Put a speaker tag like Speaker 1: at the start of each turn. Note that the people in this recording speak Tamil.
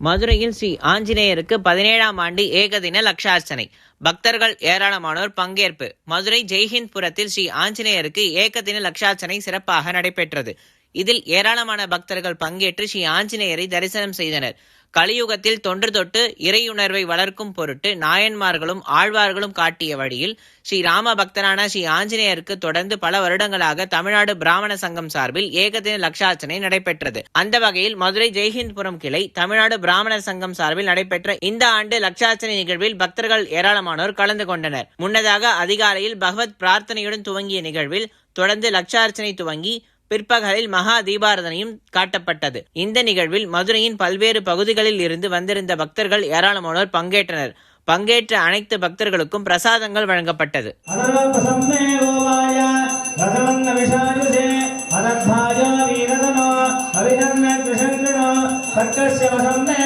Speaker 1: மதுரையில் ஸ்ரீ ஆஞ்சநேயருக்கு 17ஆம் ஆண்டு ஏகதின லட்சார்ச்சனை. பக்தர்கள் ஏராளமானோர் பங்கேற்பு. மதுரை ஜெய்ஹிந்த்புரத்தில் ஸ்ரீ ஆஞ்சநேயருக்கு ஏகதின லட்சார்ச்சனை சிறப்பாக நடைபெற்றது. இதில் ஏராளமான பக்தர்கள் பங்கேற்று ஸ்ரீ ஆஞ்சநேயரை தரிசனம் செய்தனர். கலியுகத்தில் தொன்று தொட்டு இறையுணர்வை வளர்க்கும் பொருட்டு நாயன்மார்களும் ஆழ்வார்களும் காட்டிய வழியில் ஸ்ரீ ராம பக்தரான ஸ்ரீ ஆஞ்சநேயருக்கு தொடர்ந்து பல வருடங்களாக தமிழ்நாடு பிராமண சங்கம் சார்பில் ஏகதின லட்சார்ச்சனை நடைபெற்றது. அந்த வகையில் மதுரை ஜெய்ஹிந்த்புரம் கிளை தமிழ்நாடு பிராமணர் சங்கம் சார்பில் நடைபெற்ற இந்த ஆண்டு லட்சார்ச்சனை நிகழ்வில் பக்தர்கள் ஏராளமானோர் கலந்து கொண்டனர். முன்னதாக அதிகாலையில் பகவத் பிரார்த்தனையுடன் துவங்கிய நிகழ்வில் தொடர்ந்து லட்சார்ச்சனை துவங்கி பிற்பகலில் மகா தீபாரதனையும் காட்டப்பட்டது. இந்த நிகழ்வில் மதுரையின் பல்வேறு பகுதிகளில் இருந்து வந்திருந்த பக்தர்கள் ஏராளமானோர் பங்கேற்றனர். பங்கேற்ற அனைத்து பக்தர்களுக்கும் பிரசாதங்கள் வழங்கப்பட்டது.
Speaker 2: அபிநந்த